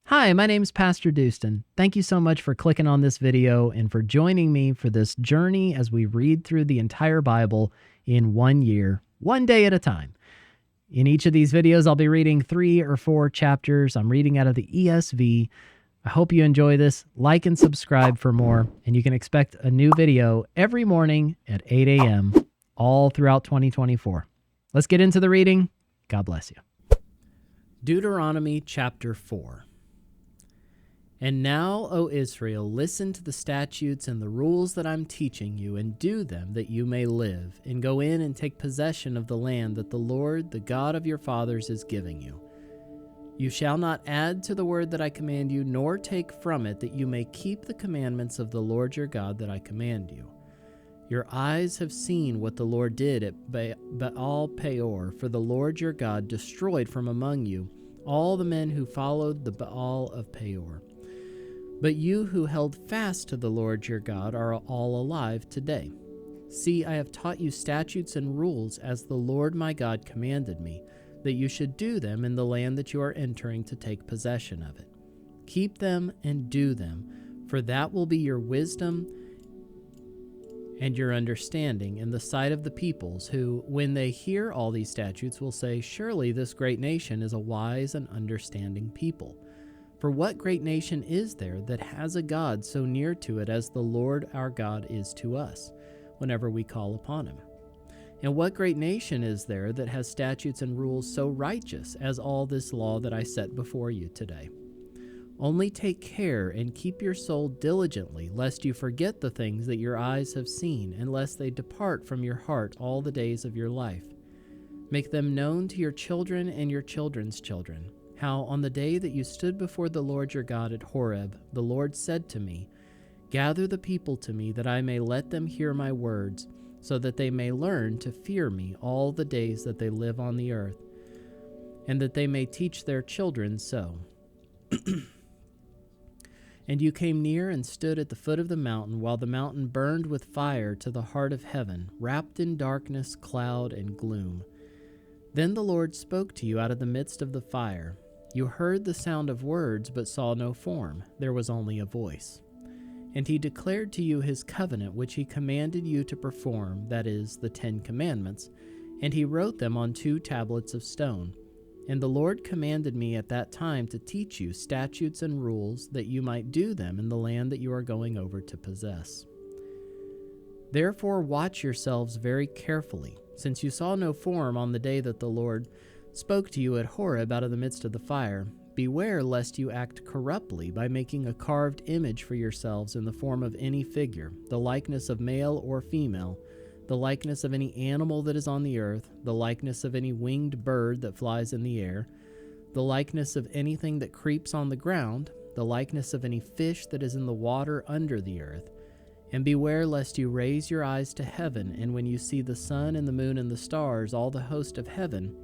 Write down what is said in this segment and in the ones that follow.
Hi, my name's PastorDoostyn. Thank you so much for clicking on this video and for joining me for this journey as we read through the entire Bible in 1 year, one day at a time. In each of these videos, I'll be reading 3 or 4 chapters. I'm reading out of the ESV. I hope you enjoy this. Like and subscribe for more, and you can expect a new video every morning at 8 a.m. all throughout 2024. Let's get into the reading. God bless you. Deuteronomy chapter 4. And now, O Israel, listen to the statutes and the rules that I'm teaching you, and do them, that you may live, and go in and take possession of the land that the Lord, the God of your fathers, is giving you. You shall not add to the word that I command you, nor take from it, that you may keep the commandments of the Lord your God that I command you. Your eyes have seen what the Lord did at Baal Peor, for the Lord your God destroyed from among you all the men who followed the Baal of Peor. But you who held fast to the Lord your God are all alive today. See, I have taught you statutes and rules as the Lord my God commanded me, that you should do them in the land that you are entering to take possession of it. Keep them and do them, for that will be your wisdom and your understanding in the sight of the peoples, who, when they hear all these statutes, will say, surely this great nation is a wise and understanding people. For what great nation is there that has a God so near to it as the Lord our God is to us, whenever we call upon him? And what great nation is there that has statutes and rules so righteous as all this law that I set before you today? Only take care and keep your soul diligently, lest you forget the things that your eyes have seen, and lest they depart from your heart all the days of your life. Make them known to your children and your children's children, how on the day that you stood before the Lord your God at Horeb, the Lord said to me, gather the people to me, that I may let them hear my words, so that they may learn to fear me all the days that they live on the earth, and that they may teach their children so. And you came near and stood at the foot of the mountain, while the mountain burned with fire to the heart of heaven, wrapped in darkness, cloud, and gloom. Then the Lord spoke to you out of the midst of the fire. You heard the sound of words, but saw no form. There was only a voice. And he declared to you his covenant, which he commanded you to perform, that is, the 10 Commandments, and he wrote them on 2 tablets of stone. And the Lord commanded me at that time to teach you statutes and rules, that you might do them in the land that you are going over to possess. Therefore watch yourselves very carefully, since you saw no form on the day that the Lord spoke to you at Horeb out of the midst of the fire. Beware lest you act corruptly by making a carved image for yourselves in the form of any figure, the likeness of male or female, the likeness of any animal that is on the earth, the likeness of any winged bird that flies in the air, the likeness of anything that creeps on the ground, the likeness of any fish that is in the water under the earth. And beware lest you raise your eyes to heaven, and when you see the sun and the moon and the stars, all the host of heaven,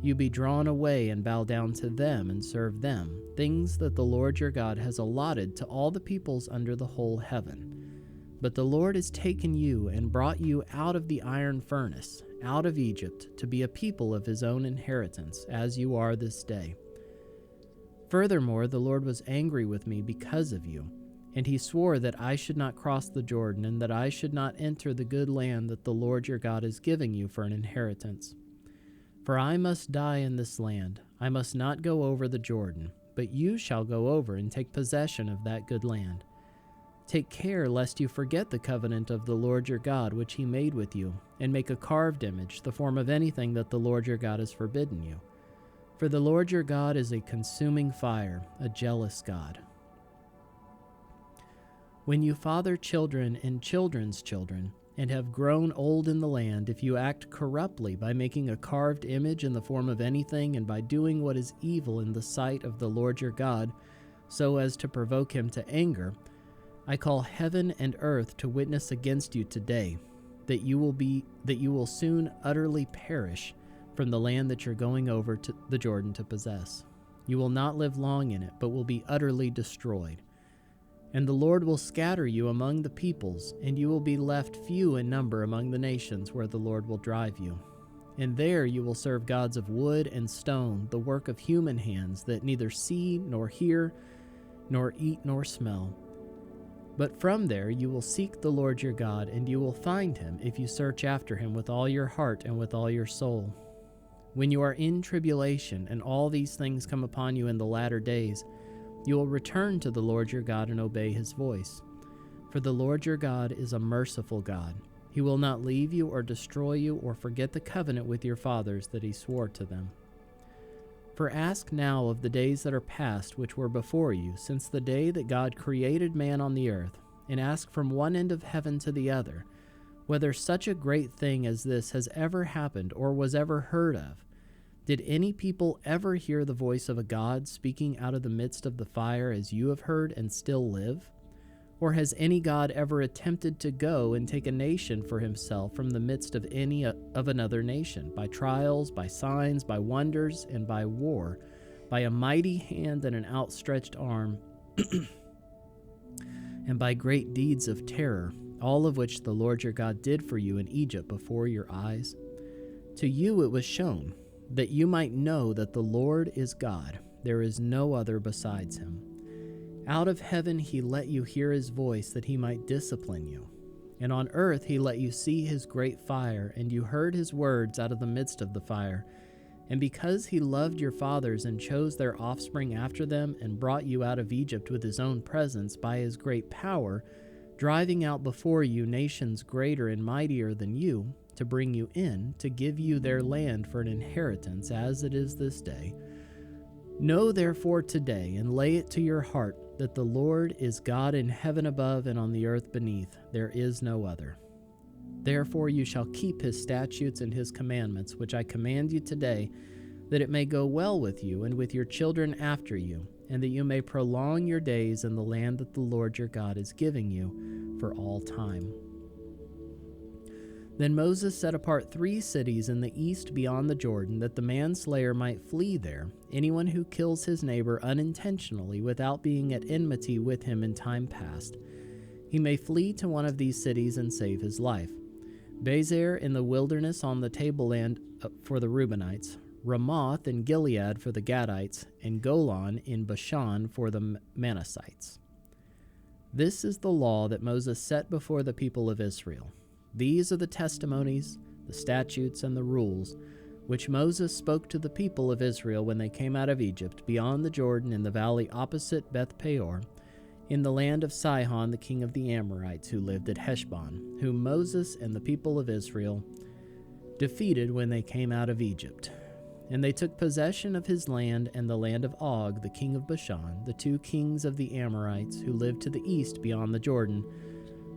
you be drawn away and bow down to them and serve them, things that the Lord your God has allotted to all the peoples under the whole heaven. But the Lord has taken you and brought you out of the iron furnace, out of Egypt, to be a people of his own inheritance, as you are this day. Furthermore, the Lord was angry with me because of you, and he swore that I should not cross the Jordan, and that I should not enter the good land that the Lord your God is giving you for an inheritance. For I must die in this land. I must not go over the Jordan, but you shall go over and take possession of that good land. Take care lest you forget the covenant of the Lord your God which he made with you, and make a carved image, the form of anything that the Lord your God has forbidden you. For the Lord your God is a consuming fire, a jealous God. When you father children and children's children, and have grown old in the land, if you act corruptly by making a carved image in the form of anything, and by doing what is evil in the sight of the Lord your God, so as to provoke him to anger, I call heaven and earth to witness against you today, that you will soon utterly perish from the land that you're going over to the Jordan to possess. You will not live long in it, but will be utterly destroyed. And the Lord will scatter you among the peoples, and you will be left few in number among the nations where the Lord will drive you. And there you will serve gods of wood and stone, the work of human hands, that neither see nor hear, nor eat nor smell. But from there you will seek the Lord your God, and you will find him if you search after him with all your heart and with all your soul. When you are in tribulation, and all these things come upon you in the latter days, you will return to the Lord your God and obey his voice. For the Lord your God is a merciful God. He will not leave you or destroy you or forget the covenant with your fathers that he swore to them. For ask now of the days that are past which were before you, since the day that God created man on the earth, and ask from one end of heaven to the other, whether such a great thing as this has ever happened or was ever heard of. Did any people ever hear the voice of a God speaking out of the midst of the fire as you have heard and still live? Or has any God ever attempted to go and take a nation for himself from the midst of any of another nation, by trials, by signs, by wonders, and by war, by a mighty hand and an outstretched arm, and by great deeds of terror, all of which the Lord your God did for you in Egypt before your eyes? To you it was shown, that you might know that the Lord is God, there is no other besides him. Out of heaven he let you hear his voice, that he might discipline you. And on earth he let you see his great fire, and you heard his words out of the midst of the fire. And because he loved your fathers and chose their offspring after them, and brought you out of Egypt with his own presence by his great power, driving out before you nations greater and mightier than you, to bring you in, to give you their land for an inheritance, as it is this day. Know therefore today, and lay it to your heart, that the Lord is God in heaven above and on the earth beneath. There is no other. Therefore you shall keep his statutes and his commandments, which I command you today, that it may go well with you and with your children after you, and that you may prolong your days in the land that the Lord your God is giving you for all time. Then Moses set apart 3 cities in the east beyond the Jordan, that the manslayer might flee there, anyone who kills his neighbor unintentionally without being at enmity with him in time past. He may flee to one of these cities and save his life. Bezer in the wilderness on the tableland for the Reubenites, Ramoth in Gilead for the Gadites, and Golan in Bashan for the Manassites. This is the law that Moses set before the people of Israel. These are the testimonies, the statutes, and the rules which Moses spoke to the people of Israel when they came out of Egypt, beyond the Jordan in the valley opposite Beth Peor, in the land of Sihon, the king of the Amorites, who lived at Heshbon, whom Moses and the people of Israel defeated when they came out of Egypt. And they took possession of his land and the land of Og, the king of Bashan, the 2 kings of the Amorites, who lived to the east beyond the Jordan,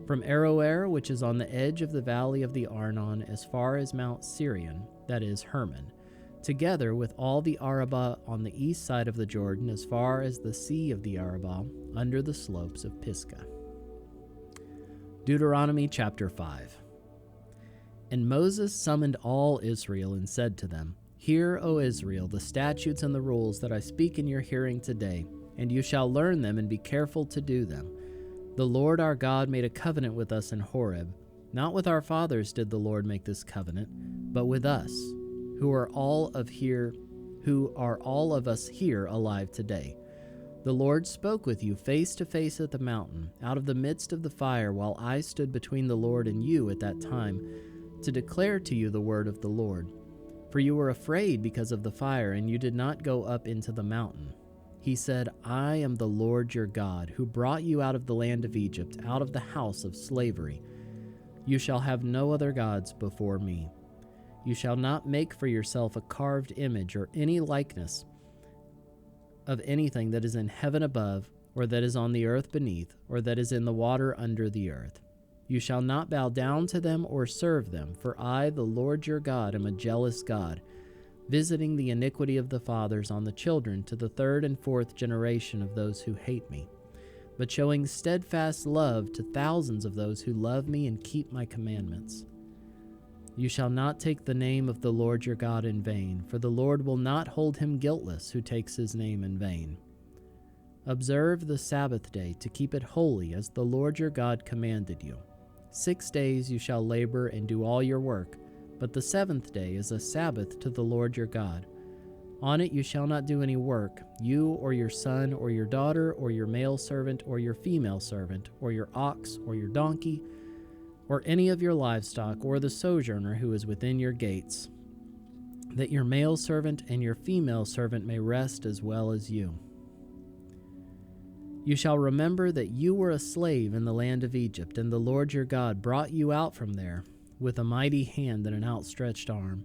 from Aroer, which is on the edge of the valley of the Arnon, as far as Mount Sirion, that is, Hermon, together with all the Arabah on the east side of the Jordan, as far as the sea of the Arabah, under the slopes of Pisgah. Deuteronomy chapter 5. And Moses summoned all Israel and said to them, Hear, O Israel, the statutes and the rules that I speak in your hearing today, and you shall learn them and be careful to do them. The Lord our God made a covenant with us in Horeb. Not with our fathers did the Lord make this covenant, but with us, who are all of us here alive today. The Lord spoke with you face to face at the mountain, out of the midst of the fire, while I stood between the Lord and you at that time, to declare to you the word of the Lord. For you were afraid because of the fire, and you did not go up into the mountain. He said, I am the Lord your God, who brought you out of the land of Egypt, out of the house of slavery. You shall have no other gods before me. You shall not make for yourself a carved image or any likeness of anything that is in heaven above, or that is on the earth beneath, or that is in the water under the earth. You shall not bow down to them or serve them, for I, the Lord your God, am a jealous God, visiting the iniquity of the fathers on the children to the 3rd and 4th generation of those who hate me, but showing steadfast love to thousands of those who love me and keep my commandments. You shall not take the name of the Lord your God in vain, for the Lord will not hold him guiltless who takes his name in vain. Observe the Sabbath day to keep it holy, as the Lord your God commanded you. 6 days you shall labor and do all your work, But the seventh day is a Sabbath to the Lord your God. On it you shall not do any work, you or your son or your daughter or your male servant or your female servant or your ox or your donkey or any of your livestock or the sojourner who is within your gates, that your male servant and your female servant may rest as well as you. You shall remember that you were a slave in the land of Egypt, and the Lord your God brought you out from there with a mighty hand and an outstretched arm.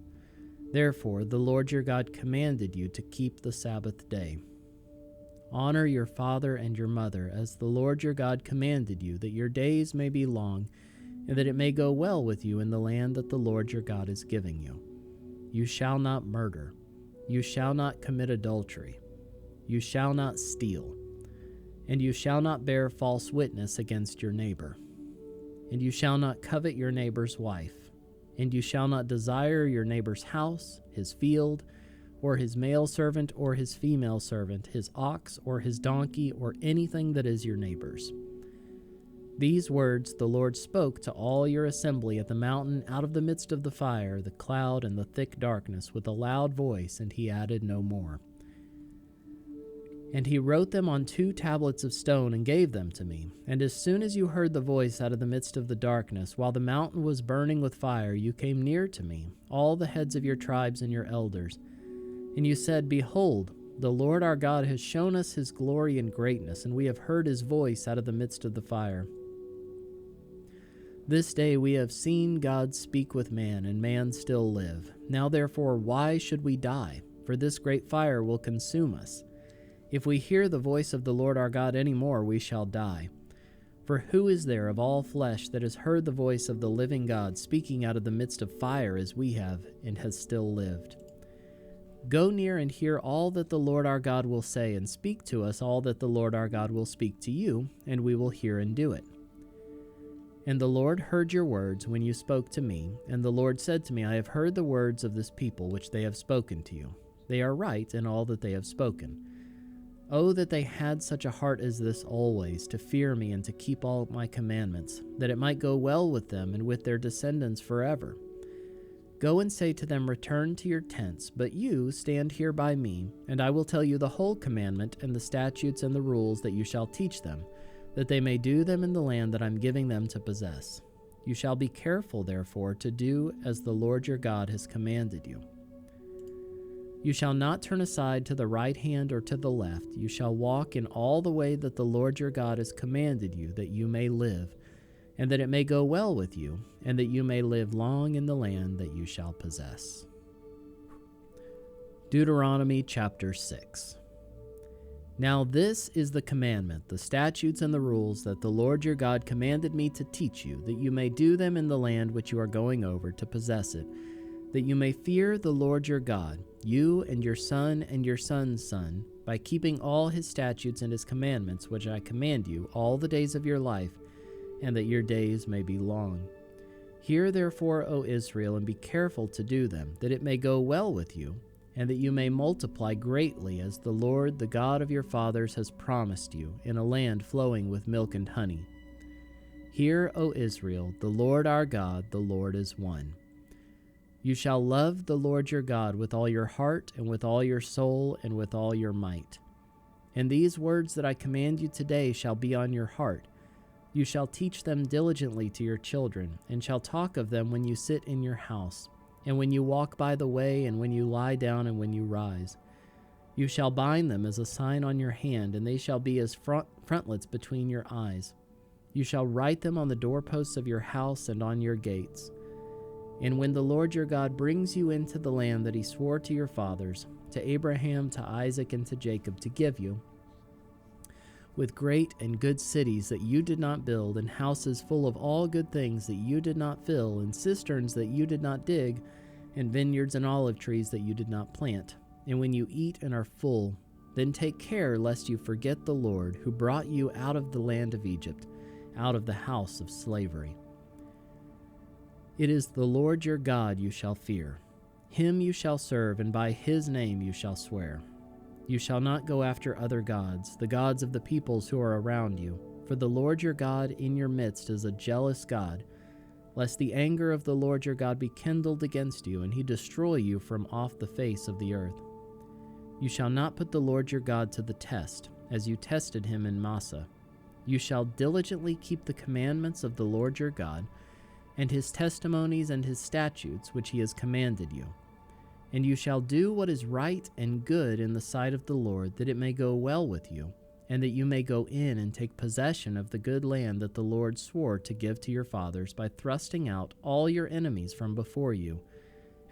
Therefore, the Lord your God commanded you to keep the Sabbath day. Honor your father and your mother, as the Lord your God commanded you, that your days may be long, and that it may go well with you in the land that the Lord your God is giving you. You shall not murder. You shall not commit adultery. You shall not steal. And you shall not bear false witness against your neighbor. And you shall not covet your neighbor's wife. And you shall not desire your neighbor's house, his field, or his male servant or his female servant, his ox or his donkey, or anything that is your neighbor's. These words the Lord spoke to all your assembly at the mountain out of the midst of the fire, the cloud, and the thick darkness with a loud voice, and he added no more. And he wrote them on 2 tablets of stone and gave them to me. And as soon as you heard the voice out of the midst of the darkness, while the mountain was burning with fire, you came near to me, all the heads of your tribes and your elders. And you said, Behold, the Lord our God has shown us his glory and greatness, and we have heard his voice out of the midst of the fire. This day we have seen God speak with man, and man still live. Now therefore, why should we die? For this great fire will consume us. If we hear the voice of the Lord our God any more, we shall die. For who is there of all flesh that has heard the voice of the living God speaking out of the midst of fire as we have, and has still lived? Go near and hear all that the Lord our God will say, and speak to us all that the Lord our God will speak to you, and we will hear and do it. And the Lord heard your words when you spoke to me, and the Lord said to me, I have heard the words of this people which they have spoken to you. They are right in all that they have spoken. Oh, that they had such a heart as this always, to fear me and to keep all my commandments, that it might go well with them and with their descendants forever. Go and say to them, Return to your tents, but you stand here by me, and I will tell you the whole commandment and the statutes and the rules that you shall teach them, that they may do them in the land that I'm giving them to possess. You shall be careful, therefore, to do as the Lord your God has commanded you. You shall not turn aside to the right hand or to the left. You shall walk in all the way that the Lord your God has commanded you, that you may live, and that it may go well with you, and that you may live long in the land that you shall possess. Deuteronomy chapter 6. Now this is the commandment, the statutes and the rules that the Lord your God commanded me to teach you, that you may do them in the land which you are going over to possess it, that you may fear the Lord your God, you and your son and your son's son, by keeping all his statutes and his commandments which I command you all the days of your life, and that your days may be long. Hear therefore, O Israel, and be careful to do them, that it may go well with you, and that you may multiply greatly, as the Lord, the God of your fathers, has promised you, in a land flowing with milk and honey. Hear, O Israel, the Lord our God, the Lord is one. You shall love the Lord your God with all your heart, and with all your soul, and with all your might. And these words that I command you today shall be on your heart. You shall teach them diligently to your children, and shall talk of them when you sit in your house, and when you walk by the way, and when you lie down, and when you rise. You shall bind them as a sign on your hand, and they shall be as frontlets between your eyes. You shall write them on the doorposts of your house and on your gates. And when the Lord your God brings you into the land that he swore to your fathers, to Abraham, to Isaac, and to Jacob, to give you, with great and good cities that you did not build, and houses full of all good things that you did not fill, and cisterns that you did not dig, and vineyards and olive trees that you did not plant. And when you eat and are full, then take care lest you forget the Lord, who brought you out of the land of Egypt, out of the house of slavery. It is the Lord your God you shall fear. Him you shall serve, and by his name you shall swear. You shall not go after other gods, the gods of the peoples who are around you, for the Lord your God in your midst is a jealous God, lest the anger of the Lord your God be kindled against you, and he destroy you from off the face of the earth. You shall not put the Lord your God to the test, as you tested him in Massah. You shall diligently keep the commandments of the Lord your God, and his testimonies and his statutes which he has commanded you. And you shall do what is right and good in the sight of the Lord, that it may go well with you, and that you may go in and take possession of the good land that the Lord swore to give to your fathers by thrusting out all your enemies from before you,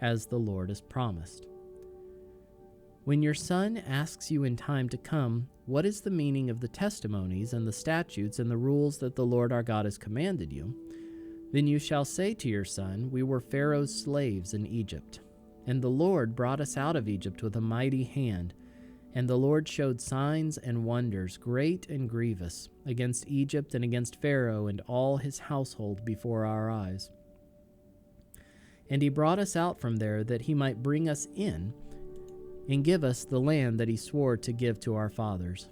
as the Lord has promised. When your son asks you in time to come, what is the meaning of the testimonies and the statutes and the rules that the Lord our God has commanded you, then you shall say to your son, we were Pharaoh's slaves in Egypt, and the Lord brought us out of Egypt with a mighty hand, and the Lord showed signs and wonders, great and grievous, against Egypt and against Pharaoh and all his household before our eyes. And he brought us out from there that he might bring us in and give us the land that he swore to give to our fathers.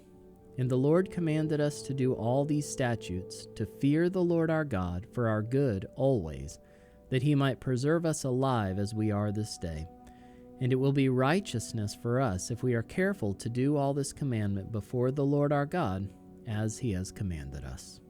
And the Lord commanded us to do all these statutes, to fear the Lord our God for our good always, that he might preserve us alive as we are this day. And it will be righteousness for us if we are careful to do all this commandment before the Lord our God, as he has commanded us.